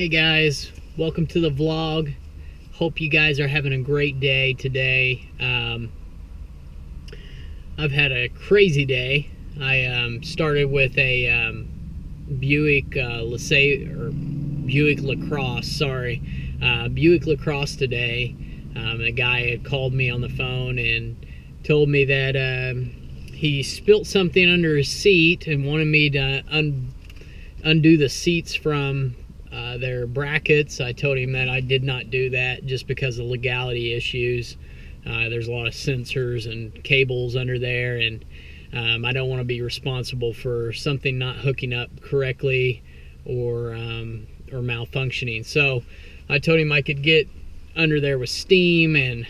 Hey guys, welcome to the vlog. Hope you guys are having a great day today. I've had a crazy day. I started with a Buick Buick LaCrosse, Buick LaCrosse today. A guy had called me on the phone and told me that he spilt something under his seat and wanted me to undo the seats from their brackets. I told him that I did not do that just because of legality issues. There's a lot of sensors and cables under there, and I don't want to be responsible for something not hooking up correctly or malfunctioning. So I told him I could get under there with steam and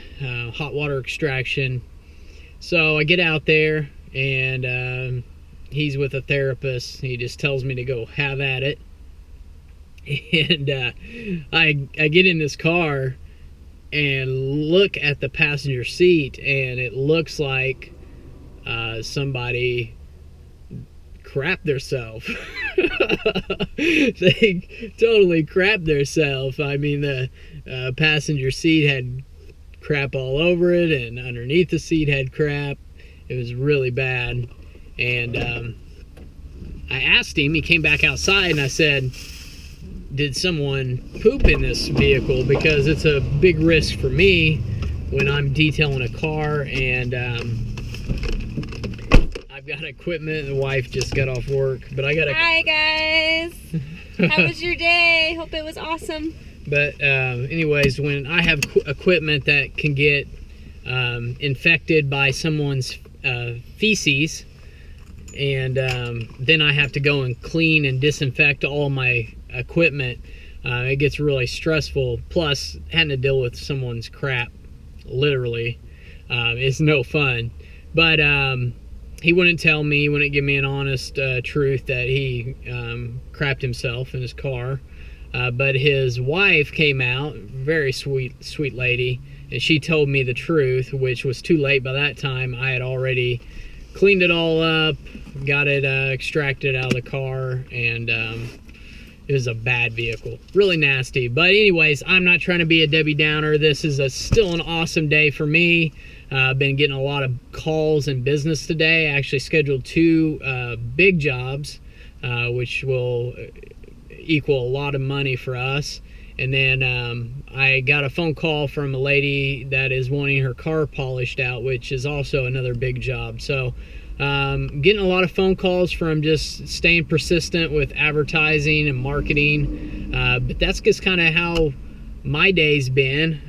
hot water extraction. So I get out there, and he's with a therapist. He just tells me to go have at it. And I get in this car and look at the passenger seat, and it looks like somebody crapped theirself. They totally crapped theirself. I mean, the passenger seat had crap all over it, and underneath the seat had crap. It was really bad. And I asked him, he came back outside, and I said, did someone poop in this vehicle? Because it's a big risk for me when I'm detailing a car, and I've got equipment. The wife just got off work, but I got a... Hi guys! How was your day? Hope it was awesome. But anyways, when I have equipment that can get infected by someone's feces, and then I have to go and clean and disinfect all my equipment, it gets really stressful. Plus, having to deal with someone's crap, literally, is no fun. But he wouldn't tell me, he wouldn't give me an honest truth that he crapped himself in his car. But his wife came out, very sweet lady, and she told me the truth, which was too late by that time. I had already cleaned it all up, got it extracted out of the car, and it was a bad vehicle, really nasty. But anyways, I'm not trying to be a Debbie Downer. This is still an awesome day for me. I've been getting a lot of calls and business today. I actually scheduled 2 big jobs, which will equal a lot of money for us. And then I got a phone call from a lady that is wanting her car polished out, which is also another big job. So getting a lot of phone calls from just staying persistent with advertising and marketing. But that's just kind of how my day's been.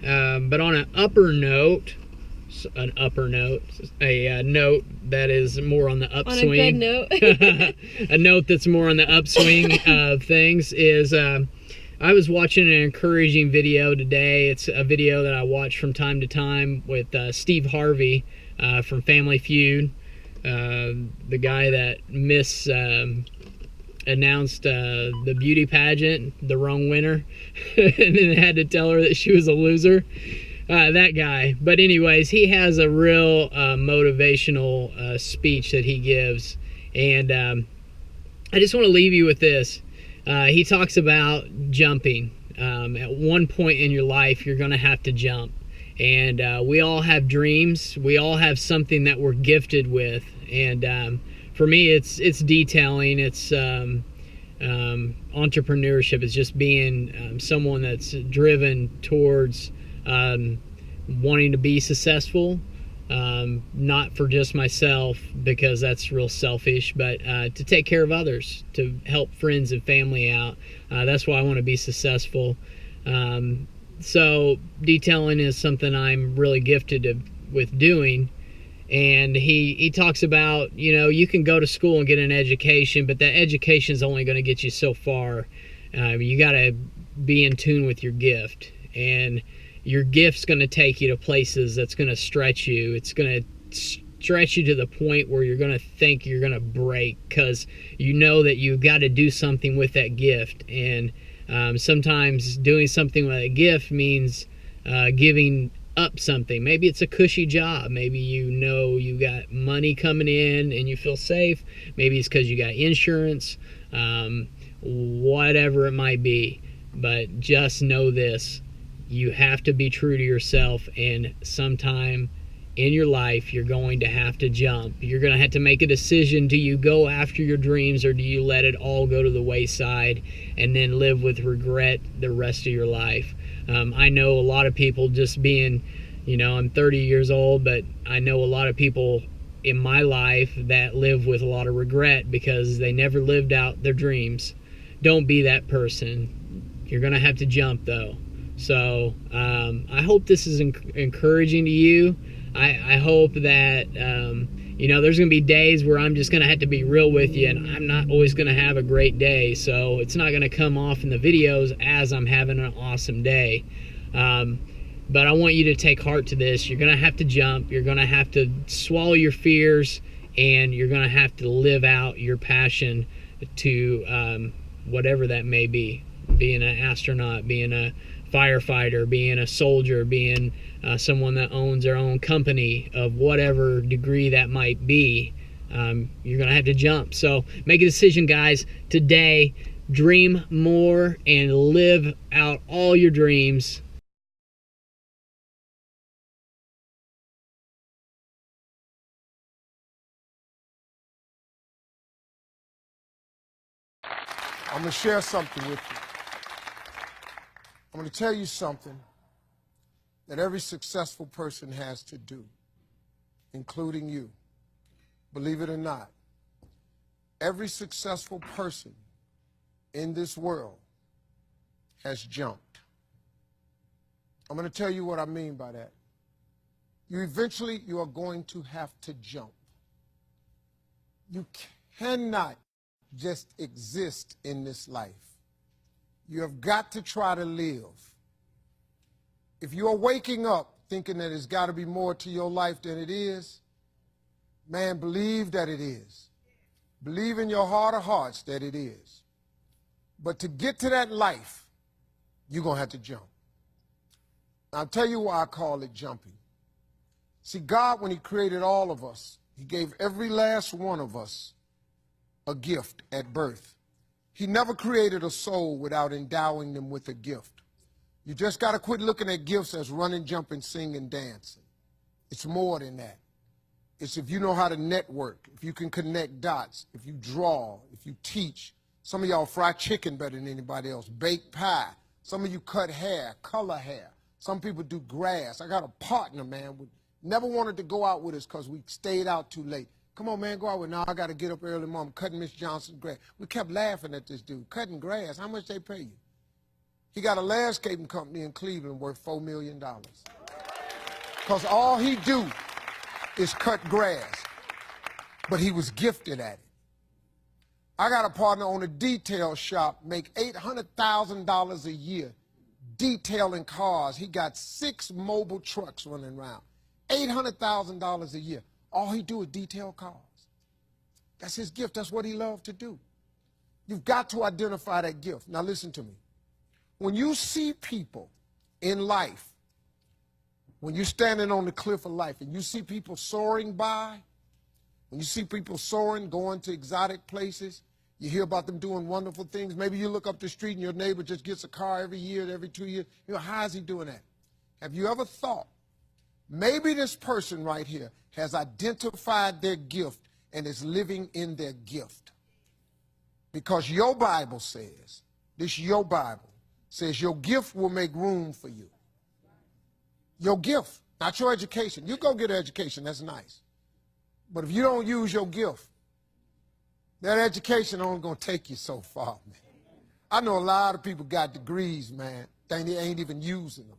But on an upper note, a note that is more on the upswing. On a good note. A note that's more on the upswing of things is I was watching an encouraging video today. It's a video that I watch from time to time with Steve Harvey from Family Feud. The guy that announced the beauty pageant, the wrong winner, and then had to tell her that she was a loser. That guy. But anyways, he has a real motivational speech that he gives, and I just want to leave you with this. He talks about jumping. At one point in your life, you're going to have to jump. And we all have dreams. We all have something that we're gifted with. And for me, it's detailing. It's entrepreneurship. It's just being someone that's driven towards wanting to be successful. Not for just myself, because that's real selfish, but to take care of others, to help friends and family out. That's why I want to be successful. So detailing is something I'm really gifted with doing. And he talks about, you know, you can go to school and get an education, but that education is only going to get you so far. You got to be in tune with your gift, and your gift's going to take you to places that's going to stretch you. It's going to stretch you to the point where you're going to think you're going to break, because you know that you've got to do something with that gift. And sometimes doing something with a gift means giving up something. Maybe it's a cushy job. Maybe you know you got money coming in and you feel safe. Maybe it's because you got insurance. Whatever it might be. but just know this: you have to be true to yourself, and sometime in your life you're going to have to jump. You're going to have to make a decision. Do you go after your dreams, or do you let it all go to the wayside and then live with regret the rest of your life? I know a lot of people, just being, I'm 30 years old, but I know a lot of people in my life that live with a lot of regret because they never lived out their dreams. Don't be that person. You're going to have to jump, though. So I hope this is encouraging to you. I hope that, there's going to be days where I'm just going to have to be real with you, and I'm not always going to have a great day. So it's not going to come off in the videos as I'm having an awesome day. But I want you to take heart to this. You're going to have to jump. You're going to have to swallow your fears, and you're going to have to live out your passion to whatever that may be. Being an astronaut, being a firefighter, being a soldier, being someone that owns their own company of whatever degree that might be. You're going to have to jump. So make a decision, guys, today. Dream more and live out all your dreams. I'm going to share something with you. I'm going to tell you something that every successful person has to do, including you. Believe it or not, every successful person in this world has jumped. I'm going to tell you what I mean by that. You are going to have to jump. You cannot just exist in this life. You have got to try to live. If you are waking up thinking that there's got to be more to your life than it is, man, believe that it is. Believe in your heart of hearts that it is. But to get to that life, you're going to have to jump. I'll tell you why I call it jumping. See, God, when he created all of us, he gave every last one of us a gift at birth. He never created a soul without endowing them with a gift. You just got to quit looking at gifts as running, jumping, singing, dancing. It's more than that. It's if you know how to network, if you can connect dots, if you draw, if you teach. Some of y'all fry chicken better than anybody else, bake pie. Some of you cut hair, color hair. Some people do grass. I got a partner, man, who never wanted to go out with us because we stayed out too late. Come on, man, go out with now. I got to get up early, Mom, cutting Miss Johnson's grass. We kept laughing at this dude, cutting grass. How much they pay you? He got a landscaping company in Cleveland worth $4 million. Because all he do is cut grass. But he was gifted at it. I got a partner on a detail shop, make $800,000 a year detailing cars. He got 6 mobile trucks running around. $800,000 a year. All he do is detail cars. That's his gift. That's what he loved to do. You've got to identify that gift. Now listen to me. When you see people in life, when you're standing on the cliff of life and you see people soaring by, when you see people soaring, going to exotic places, you hear about them doing wonderful things. Maybe you look up the street and your neighbor just gets a car every year, every 2 years. How is he doing that? Have you ever thought, maybe this person right here has identified their gift and is living in their gift? Because your Bible says, your Bible says your gift will make room for you. Your gift, not your education. You go get an education, that's nice. But if you don't use your gift, that education only going to take you so far, man. I know a lot of people got degrees, man. They ain't even using them.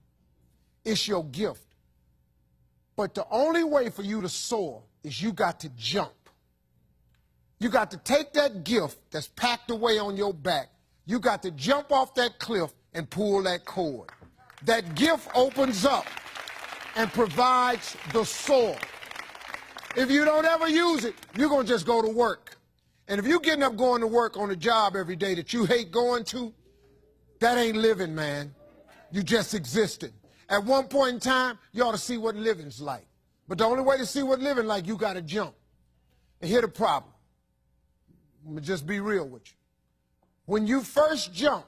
It's your gift. But the only way for you to soar is you got to jump. You got to take that gift that's packed away on your back. You got to jump off that cliff and pull that cord. That gift opens up and provides the soar. If you don't ever use it, you're going to just go to work. And if you're getting up going to work on a job every day that you hate going to, that ain't living, man. You just existed. At one point in time, you ought to see what living's like. But the only way to see what living like, you got to jump. And here's the problem. I'm going to just be real with you. When you first jump,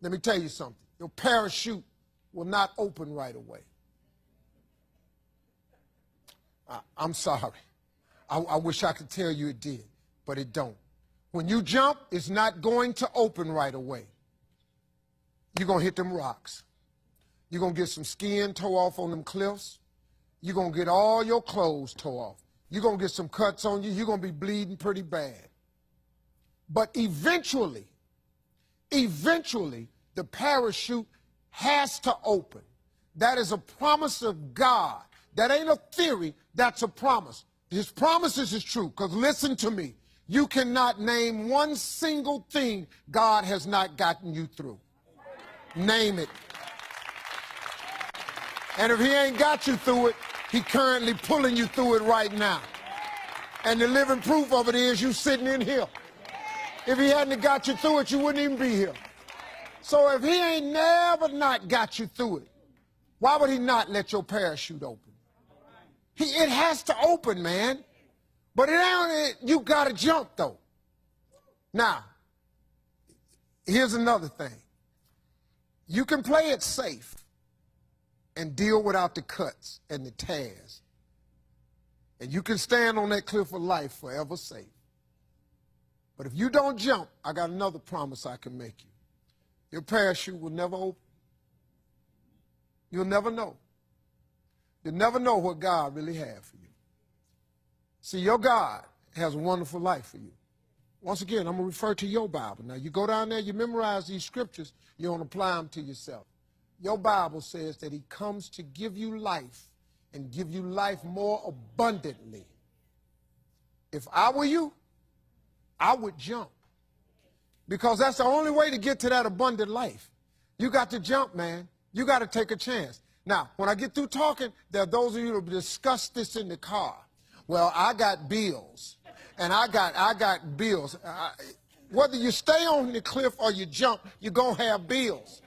Let me tell you something. Your parachute will not open right away. I'm sorry. I wish I could tell you it did, but it don't. When you jump, it's not going to open right away. You're going to hit them rocks. You're going to get some skin tore off on them cliffs. You're going to get all your clothes tore off. You're going to get some cuts on you. You're going to be bleeding pretty bad. But eventually, the parachute has to open. That is a promise of God. That ain't a theory, that's a promise. His promises is true, because listen to me. You cannot name one single thing God has not gotten you through. Name it. And if he ain't got you through it, he currently pulling you through it right now. And the living proof of it is you sitting in here. If he hadn't got you through it, you wouldn't even be here. So if he ain't never not got you through it, why would he not let your parachute open? It has to open, man. But you got to jump, though. Now, here's another thing. You can play it safe and deal without the cuts and the tears. And you can stand on that cliff of life forever safe. But if you don't jump, I got another promise I can make you. Your parachute will never open. You'll never know. You'll never know what God really has for you. See, your God has a wonderful life for you. Once again, I'm going to refer to your Bible. Now, you go down there, you memorize these scriptures, you don't apply them to yourself. Your Bible says that he comes to give you life and give you life more abundantly. If I were you, I would jump. Because that's the only way to get to that abundant life. You got to jump, man. You got to take a chance. Now, when I get through talking, there are those of you who discuss this in the car. Well, I got bills, and I got bills. Whether you stay on the cliff or you jump, you're going to have bills.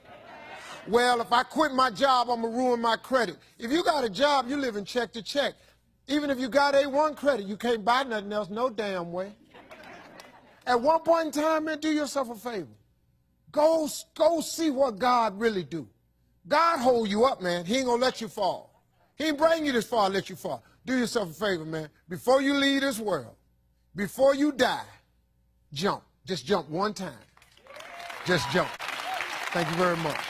Well, if I quit my job, I'm going to ruin my credit. If you got a job, you live in check to check. Even if you got A1 credit, you can't buy nothing else no damn way. At one point in time, man, do yourself a favor. Go see what God really do. God hold you up, man. He ain't going to let you fall. He ain't bring you this far to let you fall. Do yourself a favor, man. Before you leave this world, before you die, jump. Just jump one time. Just jump. Thank you very much.